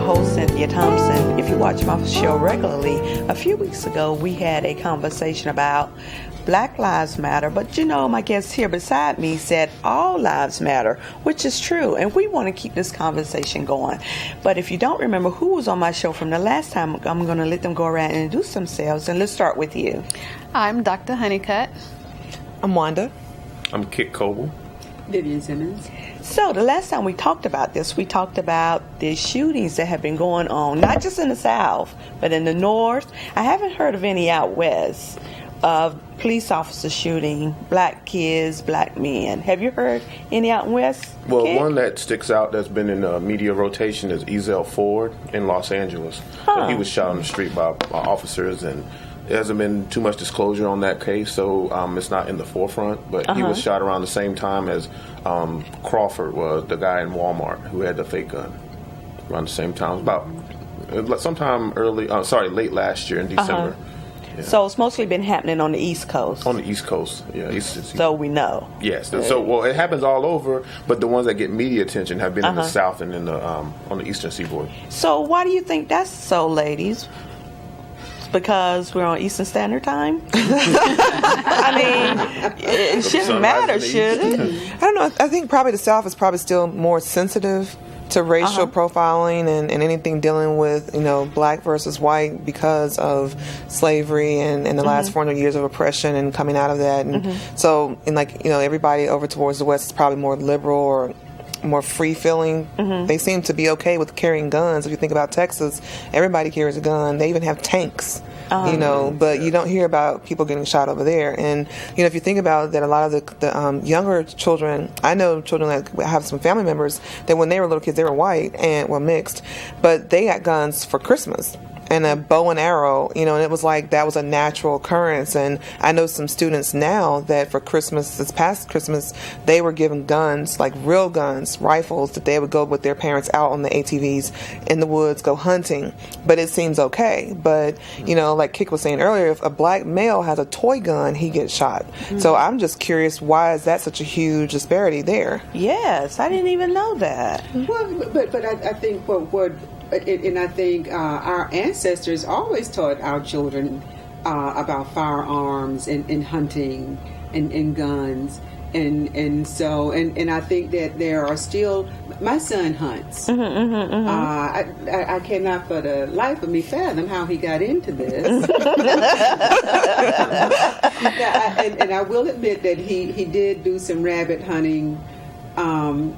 your host, Cynthia Thompson. If you watch my show regularly, a few weeks ago we had a conversation about Black Lives Matter, but my guest here beside me said all lives matter, which is true, and we want to keep this conversation going. But if you don't remember who was on my show from the last time, I'm going to let them go around and introduce themselves, and let's start with you. I'm Dr. Honeycutt. I'm Wanda. I'm Kit Coble. Vivian Simmons. So the last time we talked about this, we talked about the shootings that have been going on, not just in the South, but in the North. I haven't heard of any out West of police officers shooting black kids, black men. Have you heard any out West? Well, Kit? one that sticks out that's been in media rotation is Ezell Ford in Los Angeles. So he was shot on the street by officers, and there hasn't been too much disclosure on that case, so it's not in the forefront. But he was shot around the same time as Crawford was, the guy in Walmart who had the fake gun. Around the same time, about sometime late last year in December. Yeah. So it's mostly been happening on the East Coast. On the East Coast, yeah. So we know. Yes. So it happens all over, but the ones that get media attention have been in the South and in the on the Eastern Seaboard. So why do you think that's so, ladies? Because we're on Eastern Standard Time? I mean, it shouldn't matter, should it? I don't know. I think probably the South is probably still more sensitive to racial profiling and anything dealing with, black versus white because of slavery and the last 400 years of oppression and coming out of that. And so, everybody over towards the West is probably more liberal or more free-feeling. They seem to be okay with carrying guns. If you think about Texas, everybody carries a gun. They even have tanks, but you don't hear about people getting shot over there. And, if you think about that, a lot of the younger children, I know children that have some family members that when they were little kids, they were white and, mixed, but they got guns for Christmas. And a bow and arrow, and it was like that was a natural occurrence. And I know some students now that for Christmas, this past Christmas, they were given guns, like real guns, rifles, that they would go with their parents out on the ATVs in the woods, go hunting. But it seems okay. But, like Kik was saying earlier, if a black male has a toy gun, he gets shot. So I'm just curious, why is that such a huge disparity there? Yes, I didn't even know that. Well, but I think and I think our ancestors always taught our children about firearms and hunting and guns. And so I think that there are still, my son hunts. I cannot for the life of me fathom how he got into this. and I will admit that he did do some rabbit hunting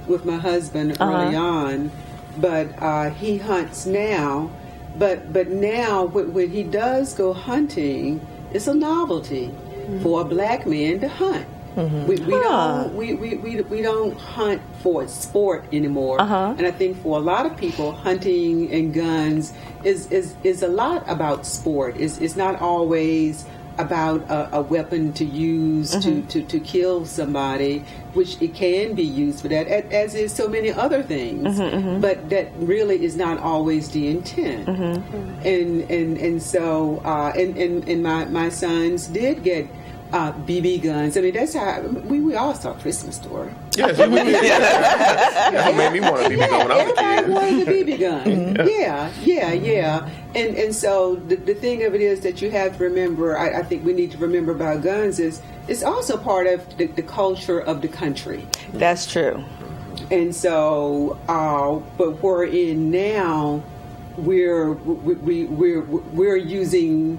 with my husband early on. But he hunts now. But now, when he does go hunting, it's a novelty for a black man to hunt. We don't hunt for sport anymore. And I think for a lot of people, hunting and guns is a lot about sport. It's not always about a weapon to use to kill somebody, which it can be used for that, as is so many other things. But that really is not always the intent. And so my sons did get BB guns. I mean, that's how we all saw Christmas Story. Yes, we did. It made me want a BB gun when I was a kid. Everybody wanted a BB gun. Yeah. And so the thing of it is that you have to remember, I think we need to remember about guns is it's also part of the culture of the country. That's true. And so, but we're in now, we're using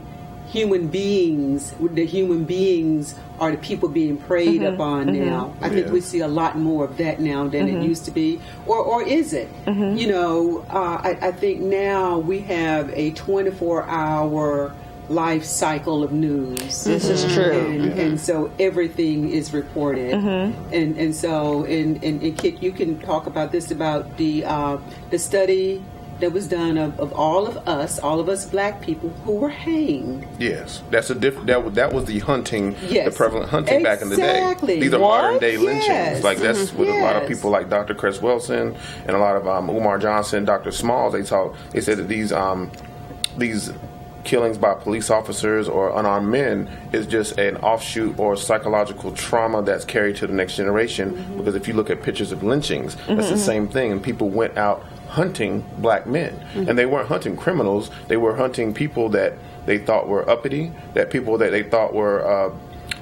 human beings. The human beings are the people being preyed upon now. I think we see a lot more of that now than it used to be. Or is it? I think now we have a 24-hour life cycle of news. This is true. And so everything is reported. And so, and Kit, you can talk about this, about the study that was done of all of us black people who were hanged. Yes, that's a that was the hunting, the prevalent hunting back in the day. Exactly. These are modern day lynchings. Yes. Like that's what a lot of people like Dr. Cress Wilson and a lot of Umar Johnson, Dr. Smalls, they said that these killings by police officers or unarmed men is just an offshoot or psychological trauma that's carried to the next generation. Because if you look at pictures of lynchings, that's the same thing, and people went out hunting black men, and they weren't hunting criminals. They were hunting people that they thought were uppity, that people that they thought were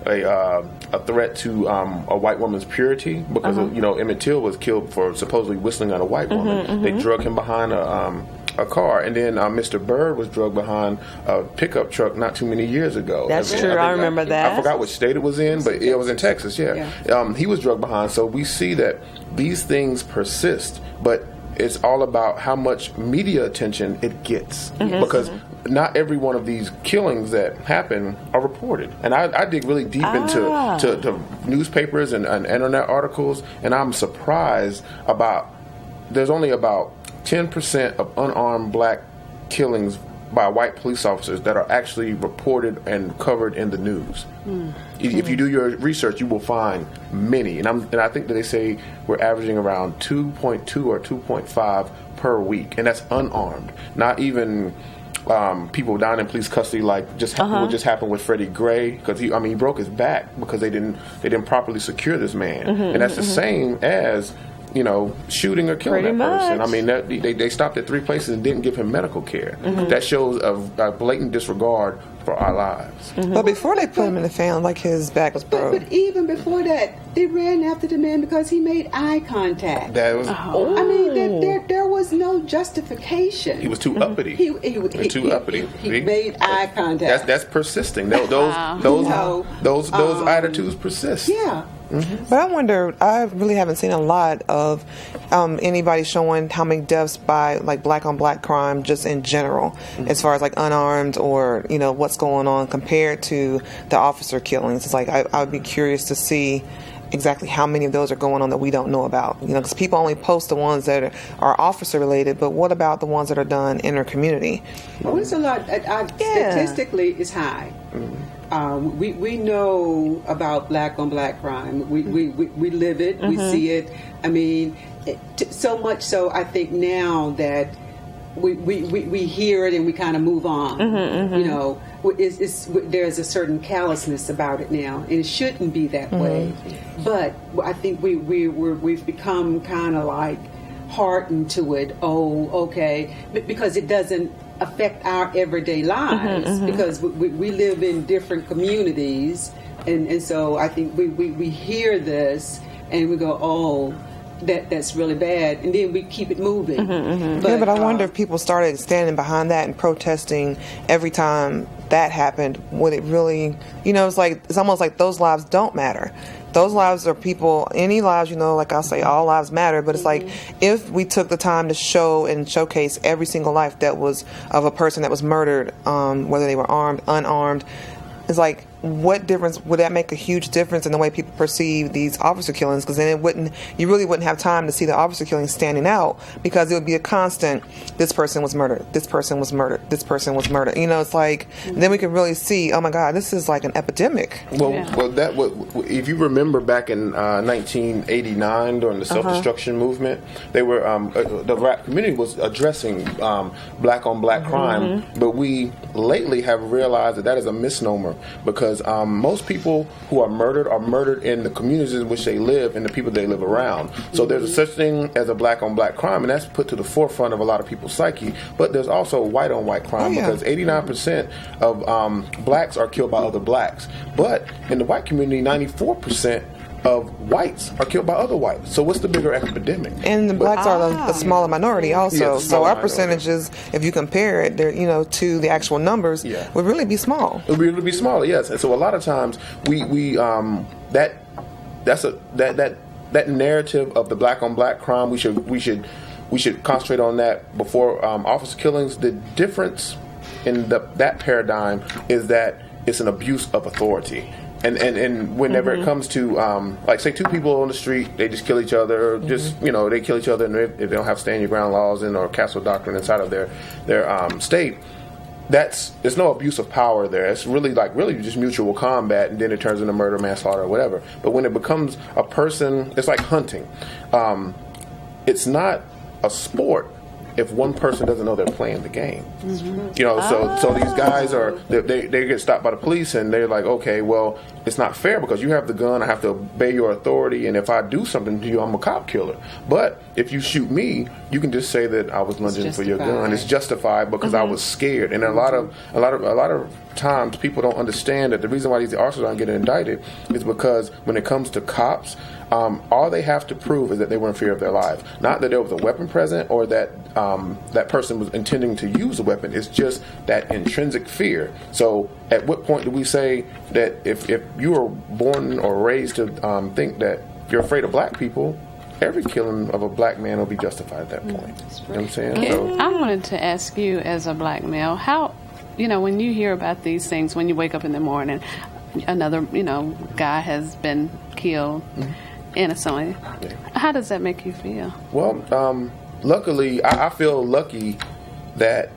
a threat to a white woman's purity, because Emmett Till was killed for supposedly whistling at a white woman. They drug him behind a car, and then Mr. Byrd was drugged behind a pickup truck not too many years ago. That's true. I remember that. I forgot which state it was in, but it was in Texas. Yeah. He was drugged behind. So we see that these things persist, but it's all about how much media attention it gets, because not every one of these killings that happen are reported. And I dig really deep into newspapers and internet articles, and I'm surprised there's only about 10% of unarmed black killings by white police officers that are actually reported and covered in the news. If you do your research, you will find many. And I think that they say we're averaging around 2.2 or 2.5 per week, and that's unarmed. Not even people down in police custody, like what just happened with Freddie Gray, because he broke his back because they didn't properly secure this man, and that's the same as shooting or killing Pretty that person. much. I mean, they stopped at 3 places and didn't give him medical care. That shows a blatant disregard for our lives. But before they put him in the fan, like his back was broke. But even before that, they ran after the man because he made eye contact. That was. I mean, there was no justification. He was too uppity. He made eye contact. That's persisting. Those attitudes persist. Yeah. But I wonder, I really haven't seen a lot of anybody showing how many deaths by like black on black crime just in general, as far as like unarmed or what's going on compared to the officer killings. It's like I would be curious to see exactly how many of those are going on that we don't know about. Because people only post the ones that are officer related, but what about the ones that are done in our community? Well, it's a lot. Statistically, it's high. We know about black on black crime. We live it. We see it. I mean, so much so. I think now that we hear it and we kind of move on. There's a certain callousness about it now, and it shouldn't be that way. But I think we've become kind of like hardened to it. Oh, okay, because it doesn't affect our everyday lives, because we live in different communities, and so I think we hear this and we go, oh, that's really bad, and then we keep it moving. But I wonder if people started standing behind that and protesting every time that happened, would it really, it's almost like those lives don't matter. Those lives are people, any lives, like I'll say, all lives matter, but it's like if we took the time to show and showcase every single life that was of a person that was murdered, whether they were armed, unarmed, it's like, what difference would that make? A huge difference in the way people perceive these officer killings, because then you really wouldn't have time to see the officer killings standing out, because it would be a constant, this person was murdered, this person was murdered, this person was murdered. It's like, then we could really see, oh my God, this is like an epidemic. If you remember back in 1989 during the self-destruction movement, they were the rap community was addressing black on black crime, but we lately have realized that is a misnomer, because most people who are murdered in the communities in which they live and the people they live around. So there's a such thing as a black on black crime, and that's put to the forefront of a lot of people's psyche. But there's also white on white crime, because 89% of blacks are killed by other blacks. But in the white community, 94% of whites are killed by other whites. So what's the bigger epidemic? And the blacks are the smaller minority also. So our percentages, if you compare it, to the actual numbers, would really be small. It would really be smaller, yes. And so a lot of times that narrative of the black on black crime, we should concentrate on that before officer killings. The difference in that paradigm is that it's an abuse of authority. And whenever it comes to, like, say, two people on the street, they just kill each other, they kill each other, and if they don't have stand your ground laws or castle doctrine inside of their state, there's no abuse of power there. It's really just mutual combat, and then it turns into murder, manslaughter, or whatever. But when it becomes a person, it's like hunting. It's not a sport. if one person doesn't know they're playing the game. You know, so these guys they get stopped by the police and they're like, okay, well, it's not fair because you have the gun, I have to obey your authority, and if I do something to you, I'm a cop killer. But if you shoot me, you can just say that I was lunging for your gun. It's justified because I was scared. And a lot of times people don't understand that the reason why these officers aren't getting indicted is because when it comes to cops, all they have to prove is that they were in fear of their lives. Not that there was a weapon present or that that person was intending to use a weapon. It's just that intrinsic fear. So at what point do we say that if you were born or raised to think that you're afraid of black people, every killing of a black man will be justified at that point? You know what I'm saying? So, I wanted to ask you, as a black male, how, when you hear about these things, when you wake up in the morning, another, guy has been killed innocently, how does that make you feel? Well, luckily, I feel lucky that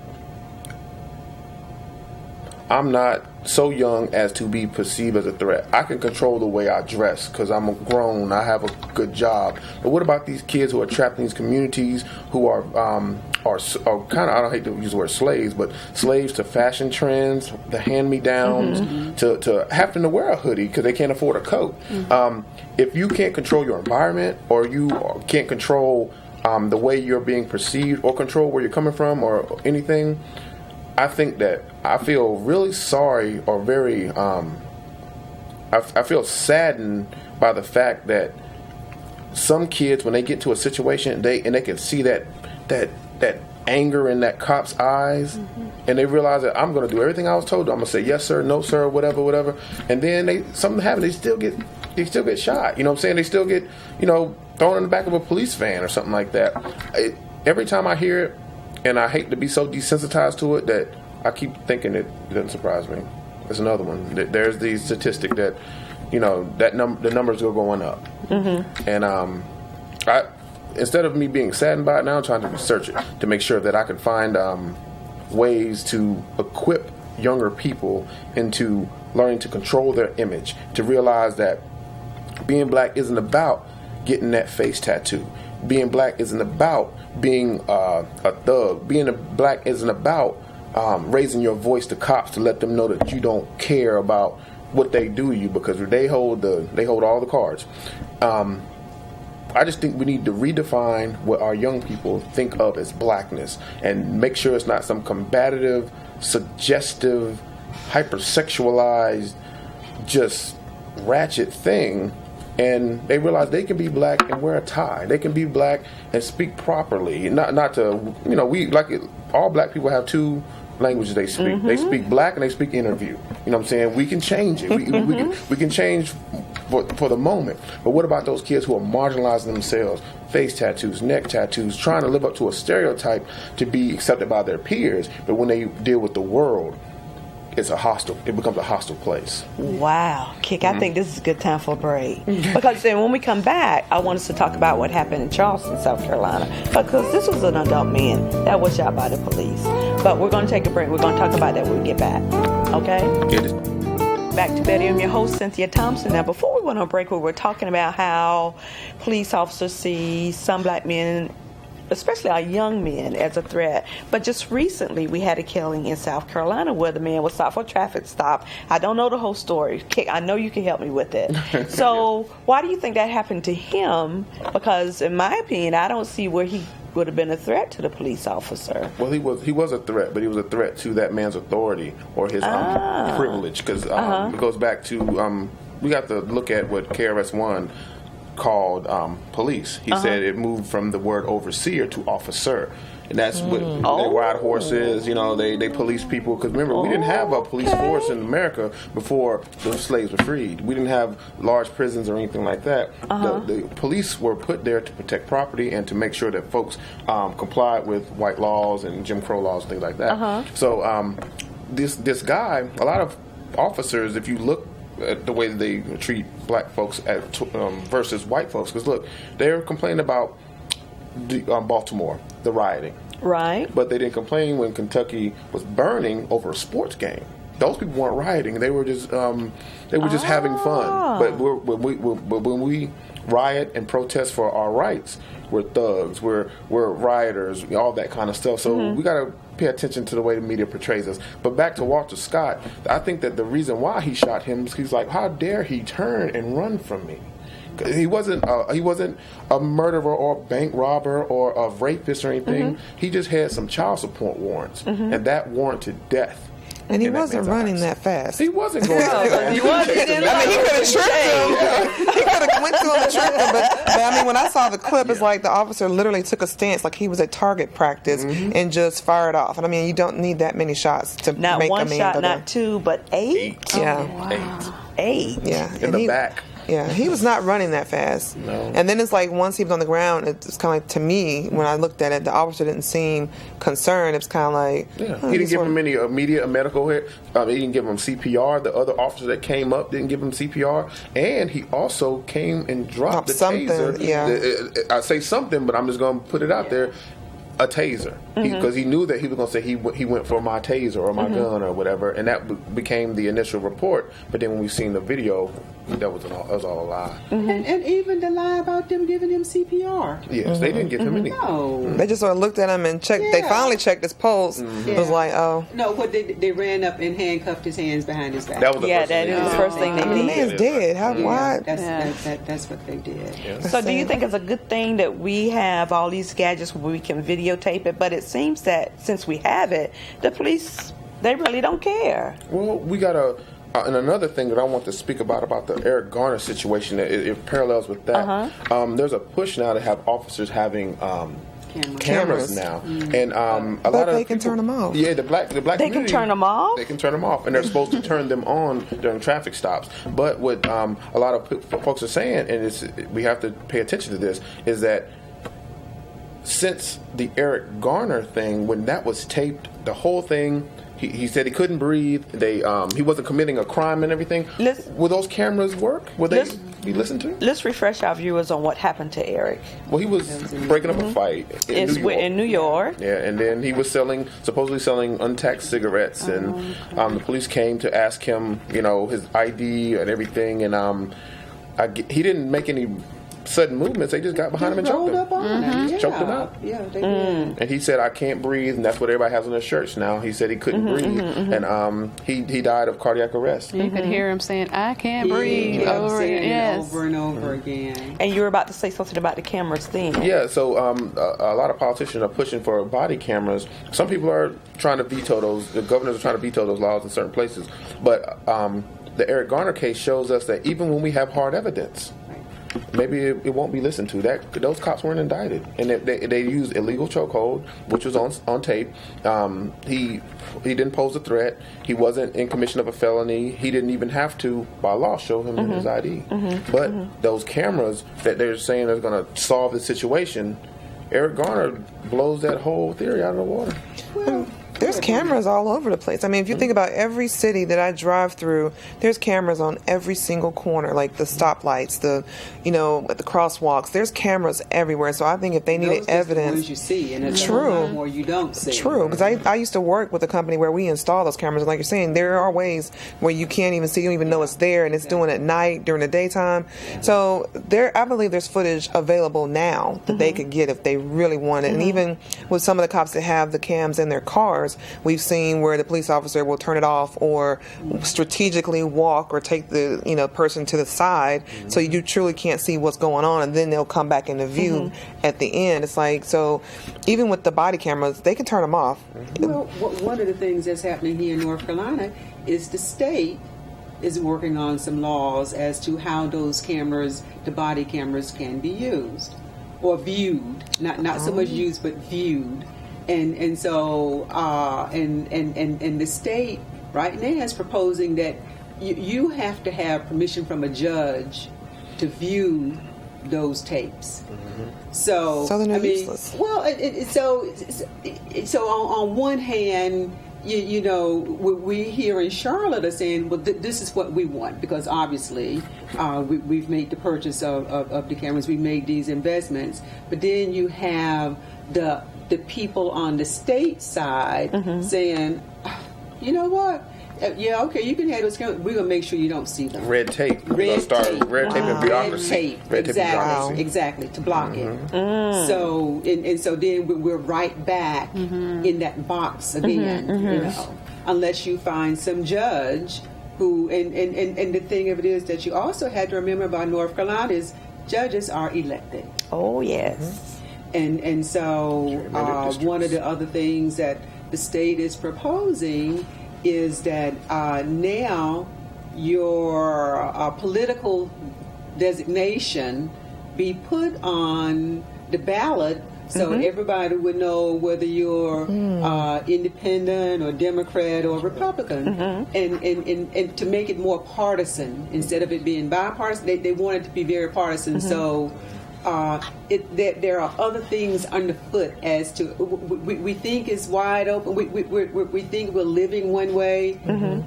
I'm not so young as to be perceived as a threat. I can control the way I dress because I'm grown, I have a good job. But what about these kids who are trapped in these communities who are kind of, I don't hate to use the word slaves, but slaves to fashion trends, the hand-me-downs, to having to wear a hoodie because they can't afford a coat. If you can't control your environment, or you can't control the way you're being perceived, or control where you're coming from, or anything, I think that I feel really sorry, or very, I feel saddened by the fact that some kids, when they get to a situation, they can see that anger in that cop's eyes, and they realize that I'm going to do everything I was told. I'm going to say yes sir, no sir, whatever, and then something happens. They still get shot. You know what I'm saying? They still get thrown in the back of a police van or something like that. Every time I hear it, and I hate to be so desensitized to it that I keep thinking it doesn't surprise me. There's another one. There's the statistic that the numbers are going up, and instead of me being saddened by it, now I'm trying to research it to make sure that I can find ways to equip younger people into learning to control their image, to realize that being black isn't about getting that face tattoo. Being black isn't about being a thug. Being black isn't about raising your voice to cops to let them know that you don't care about what they do to you, because they hold all the cards. I just think we need to redefine what our young people think of as blackness, and make sure it's not some combative, suggestive, hypersexualized, just ratchet thing. And they realize they can be black and wear a tie. They can be black and speak properly. Not to, we all black people have two languages they speak. They speak black and they speak interview. You know what I'm saying? We can change it. We can change for the moment. But what about those kids who are marginalizing themselves? Face tattoos, neck tattoos, trying to live up to a stereotype to be accepted by their peers. But when they deal with the world, it becomes a hostile place. Wow. Kick, I think this is a good time for a break. Because then when we come back, I want us to talk about what happened in Charleston, South Carolina. Because this was an adult man that was shot by the police. But we're going to take a break. We're going to talk about that when we get back. Okay? Back to Betty. I'm your host, Cynthia Thompson. Now, before we went on break, we were talking about how police officers see some black men, especially our young men, as a threat. But just recently, we had a killing in South Carolina where the man was stopped for a traffic stop. I don't know the whole story. Kick, I know you can help me with it. So why do you think that happened to him? Because in my opinion, I don't see where he would have been a threat to the police officer. Well, he was a threat, but he was a threat to that man's authority or his privilege. Because it goes back to, we have to look at what KRS-One called police. He said it moved from the word overseer to officer. And that's what they ride horses, they police people. Because remember, we didn't have a police force in America before the slaves were freed. We didn't have large prisons or anything like that. The police were put there to protect property and to make sure that folks complied with white laws and Jim Crow laws and things like that. So this guy, a lot of officers, if you look at the way that they treat black folks versus white folks, because look, they're complaining about Baltimore, the rioting. Right. But they didn't complain when Kentucky was burning over a sports game. Those people weren't rioting. They were just having fun. But when we riot and protest for our rights. We're thugs, we're rioters, all that kind of stuff. So we got to pay attention to the way the media portrays us. But back to Walter Scott, I think that the reason why he shot him is he's like, how dare he turn and run from me? He wasn't a murderer or a bank robber or a rapist or anything. He just had some child support warrants, and that warranted death. And he wasn't running that fast. He wasn't going that fast. He wasn't. I mean, he could have tripped him. He could have went to him and tripped him. But I mean, when I saw the clip, it's like the officer literally took a stance like he was at target practice and just fired off. And I mean, you don't need that many shots to Not make one a man shot, go down. not two, but eight. Yeah. Eight. Yeah. In the back. Yeah, he was not running that fast. No. And then it's like once he was on the ground, it's kind of like, to me, when I looked at it, the officer didn't seem concerned. It's kind of like... He didn't give him any immediate medical help. He didn't give him CPR. The other officer that came up didn't give him CPR. And he also came and dropped the something, taser. yeah. I say something, but I'm just going to put it out there. A taser, because he knew that he was going to say he went for my taser or my gun or whatever, and that became the initial report. But then when we seen the video, that was all a lie. And even the lie about them giving him CPR. Yes, they didn't give him anything. No. They just sort of looked at him and checked. They Yeah. finally checked his pulse. It was like, oh. No, what they ran up and handcuffed his hands behind his back. That was the Yeah, first that thing is they the did. first thing they The did. man's dead. How? Why? That's what they did. Yeah. So do you think it's a good thing that we have all these gadgets where we can videotape it? But it seems that since we have it, the police, they really don't care. Well, we got and another thing that I want to speak about the Eric Garner situation, it parallels with that. There's a push now to have officers having cameras now, and a lot of they can turn them off. Yeah, the black They can community, turn them off? They can turn them off, and they're supposed to turn them on during traffic stops. But what a lot of folks are saying, and we have to pay attention to this, is that since the Eric Garner thing, when that was taped, the whole thing, he said he couldn't breathe. He wasn't committing a crime and everything. Will those cameras work? Will they be listened to? Let's refresh our viewers on what happened to Eric. Well, he was breaking up a fight in New York. In New York. Yeah, and then he was supposedly selling untaxed cigarettes, and the police came to ask him, his ID and everything, and he didn't make any sudden movements. They just got behind him and choked him. Up on him. Yeah. Choked him out. Yeah, they did. And he said, "I can't breathe," and that's what everybody has on their shirts now. He said he couldn't breathe, and he died of cardiac arrest. You could hear him saying, "I can't He breathe," kept over saying it yes. over and over again. And you were about to say something about the cameras then. Yeah, so a lot of politicians are pushing for body cameras. Some people are trying to veto those. The governors are trying to veto those laws in certain places. But the Eric Garner case shows us that even when we have hard evidence, maybe it won't be listened to. Those cops weren't indicted, and they used illegal chokehold, which was on tape. He didn't pose a threat. He wasn't in commission of a felony. He didn't even have to, by law, show him his ID. But those cameras that they're saying are going to solve the situation, Eric Garner blows that whole theory out of the water. Well, There's cameras all over the place. I mean, if you think about every city that I drive through, there's cameras on every single corner, like the stoplights, at the crosswalks. There's cameras everywhere. So I think if they needed those just the evidence, ones you see, and it's True. more you don't see. True, because I used to work with a company where we install those cameras, and like you're saying, there are ways where you can't even see, you don't even know it's there, and it's doing it at night during the daytime. So I believe there's footage available now that they could get if they really wanted. And even with some of the cops that have the cams in their cars, we've seen where the police officer will turn it off or strategically walk or take the person to the side, so you truly can't see what's going on, and then they'll come back into view at the end. It's like, so even with the body cameras, they can turn them off. Well, one of the things that's happening here in North Carolina is the state is working on some laws as to how those cameras, the body cameras, can be used or viewed. Not so much used, but viewed. And so and the state right now is proposing that you have to have permission from a judge to view those tapes. So then they're useless. Well, so on one hand, we here in Charlotte are saying, well, this is what we want, because obviously we've made the purchase of the cameras, we made these investments, but then you have the people on the state side saying, you know what? okay, you can have those cameras. We're gonna make sure you don't see them. Red tape. We're gonna start red tape and bureaucracy. Red tape, exactly, to block it. So and so then we're right back in that box again. You know, unless you find some judge who and the thing of it is that you also had to remember about North Carolina is judges are elected. Oh yes. And so one of the other things that the state is proposing is that now your political designation be put on the ballot so everybody would know whether you're independent or Democrat or Republican, and to make it more partisan instead of it being bipartisan, they want it to be very partisan. So there are other things underfoot as to we think it's wide open. We think we're living one way,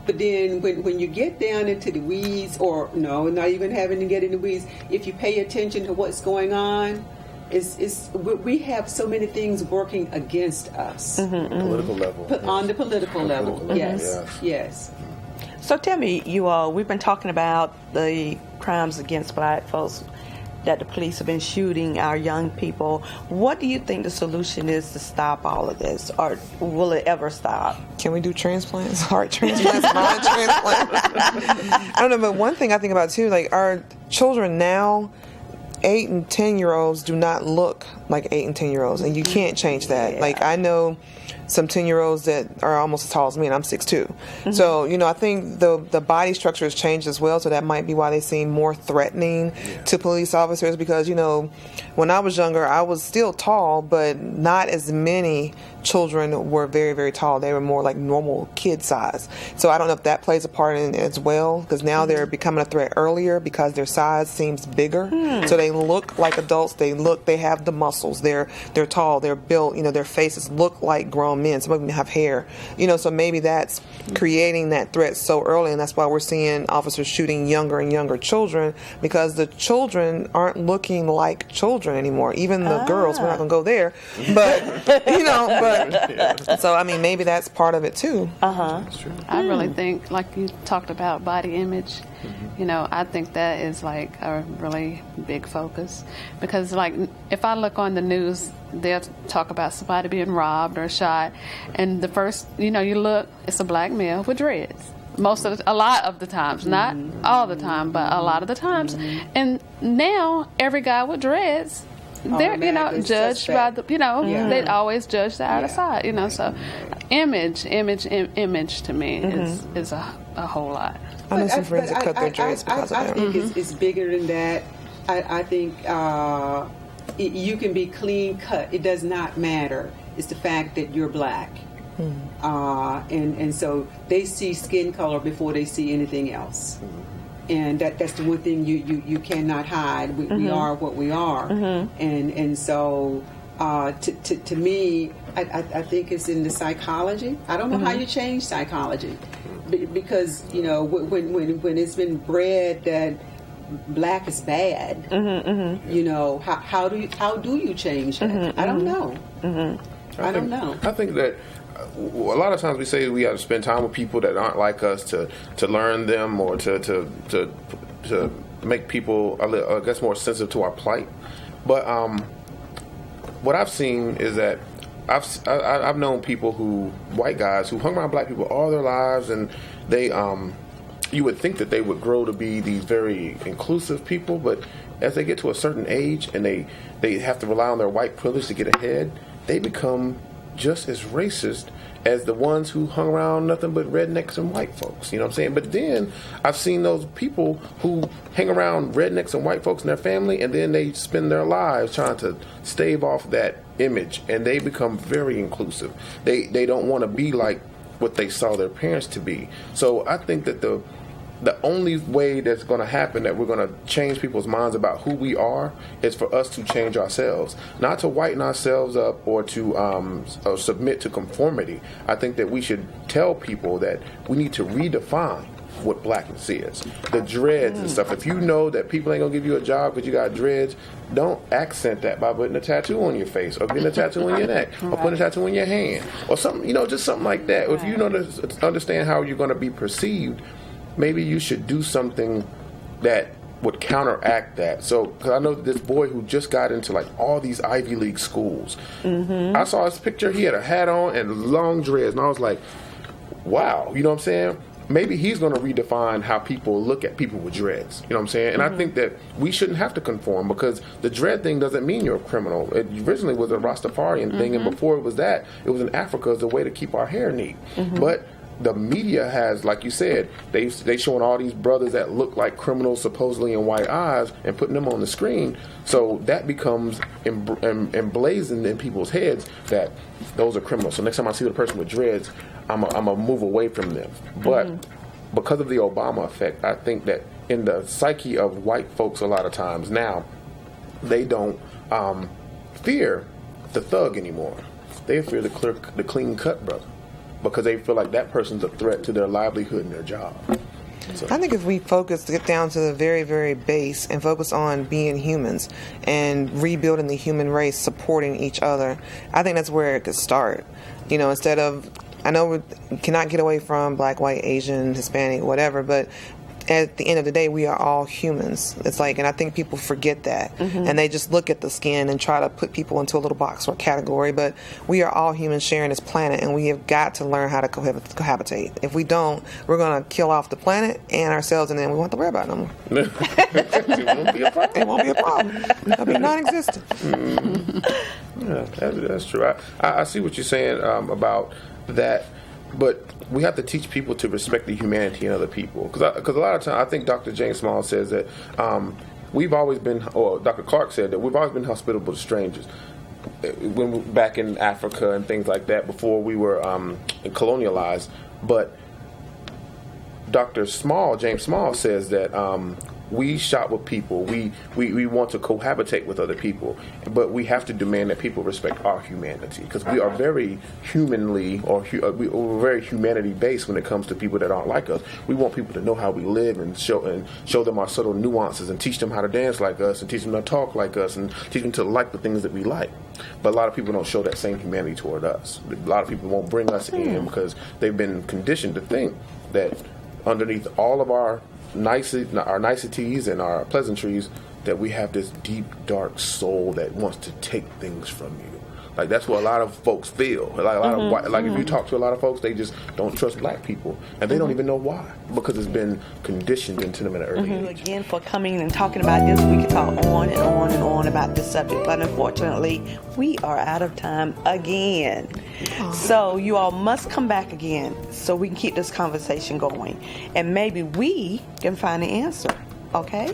but then when you get down into the weeds, or no, not even having to get in the weeds, if you pay attention to what's going on, we have so many things working against us. Political level. On the political level, yes. So tell me, you all, we've been talking about the crimes against black folks, that the police have been shooting our young people. What do you think the solution is to stop all of this, or will it ever stop? Can we do transplants, heart transplants, mind transplants? I don't know, but one thing I think about too, like our children now, 8 and 10-year-olds do not look like 8 and 10-year-olds, and you can't change that. Yeah. Like I know some 10-year-olds that are almost as tall as me, and I'm 6'2". So, you know, I think the body structure has changed as well, so that might be why they seem more threatening to police officers, because, you know, when I was younger, I was still tall, but not as many children were very, very tall. They were more like normal kid size. So I don't know if that plays a part in it as well, because now they're becoming a threat earlier because their size seems bigger. So they look like adults. They have the muscles. They're tall. They're built. You know, their faces look like grown men. Some of them have hair. You know, so maybe that's creating that threat so early, and that's why we're seeing officers shooting younger and younger children, because the children aren't looking like children anymore. Even the girls. We're not going to go there, but you know, but. So I mean, maybe that's part of it too. That's true. I really think, like you talked about body image, you know, I think that is like a really big focus, because like if I look on the news, they'll talk about somebody being robbed or shot, and the first, you know, you look, it's a black male with dreads. A lot of the times, not all the time, but a lot of the times. And now every guy with dreads, they're, you know, judged by the, you know, they always judge the outer side, you know. So image to me is a whole lot. I know some friends that cut their dreads because of that. I think it's bigger than that. I think you can be clean cut. It does not matter. It's the fact that you're black. And so they see skin color before they see anything else. And that's the one thing you cannot hide. We are what we are. And so to me, I think it's in the psychology. I don't know how you change psychology, because, you know, when it's been bred that black is bad, you know, how do you change that? I don't know. I don't know. I think that a lot of times we say we have to spend time with people that aren't like us to learn them, or to make people, I guess, more sensitive to our plight. But what I've seen is that I've known people white guys who hung around black people all their lives, and they you would think that they would grow to be these very inclusive people, but as they get to a certain age and they have to rely on their white privilege to get ahead, they become just as racist as the ones who hung around nothing but rednecks and white folks. You know what I'm saying? But then I've seen those people who hang around rednecks and white folks in their family, and then they spend their lives trying to stave off that image, and they become very inclusive. They don't want to be like what they saw their parents to be. So I think that the only way that's going to happen, that we're going to change people's minds about who we are, is for us to change ourselves, not to whiten ourselves up or to submit to conformity. I think that we should tell people that we need to redefine what blackness is. The dreads and stuff. If you know that people ain't gonna give you a job because you got dreads, don't accent that by putting a tattoo on your face or getting a tattoo on your neck or putting a tattoo on your hand or something, just something like that. If you know to understand how you're going to be perceived, maybe you should do something that would counteract that. So, because I know this boy who just got into like all these Ivy League schools. I saw his picture. He had a hat on and long dreads, and I was like, wow, you know what I'm saying? Maybe he's going to redefine how people look at people with dreads. You know what I'm saying? And I think that we shouldn't have to conform, because the dread thing doesn't mean you're a criminal. It originally was a Rastafarian thing, and before it was that, it was in Africa as a way to keep our hair neat. But the media has, like you said, they showing all these brothers that look like criminals supposedly in white eyes and putting them on the screen. So that becomes emblazoned in people's heads that those are criminals. So next time I see the person with dreads, I'm a move away from them. But because of the Obama effect, I think that in the psyche of white folks a lot of times now, they don't fear the thug anymore. They fear the clean-cut brother, because they feel like that person's a threat to their livelihood and their job. So. I think if we focus to get down to the very, very base and focus on being humans and rebuilding the human race, supporting each other, I think that's where it could start. Instead of, I know we cannot get away from black, white, Asian, Hispanic, whatever, but at the end of the day, we are all humans. It's like, and I think people forget that, and they just look at the skin and try to put people into a little box or category. But we are all humans sharing this planet, and we have got to learn how to cohabitate. If we don't, we're going to kill off the planet and ourselves, and then we won't have to worry about it no more. It won't be a problem. It won't be a problem. It'll be non-existent. Yeah, that's true. I see what you're saying about that. But we have to teach people to respect the humanity in other people. Because a lot of times, I think Dr. James Small says that we've always been, or Dr. Clark said that we've always been hospitable to strangers. When back in Africa and things like that, before we were colonialized. But Dr. James Small says that we shop with people. We want to cohabitate with other people, but we have to demand that people respect our humanity, because we are very humanly, we're very humanity based when it comes to people that aren't like us. We want people to know how we live and show them our subtle nuances and teach them how to dance like us and teach them to talk like us and teach them to like the things that we like. But a lot of people don't show that same humanity toward us. A lot of people won't bring us in because they've been conditioned to think that underneath all of our niceties and our pleasantries, that we have this deep, dark soul that wants to take things from you. Like, that's what a lot of folks feel. Like, a lot of white, like if you talk to a lot of folks, they just don't trust black people, and they don't even know why, because it's been conditioned into them at an early age. Again, for coming and talking about this, we could talk on and on and on about this subject, but unfortunately, we are out of time again. So you all must come back again so we can keep this conversation going, and maybe we can find the answer. Okay?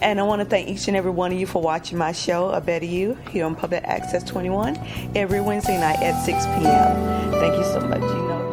And I want to thank each and every one of you for watching my show, A Better You, here on Public Access 21, every Wednesday night at 6 p.m. Thank you so much.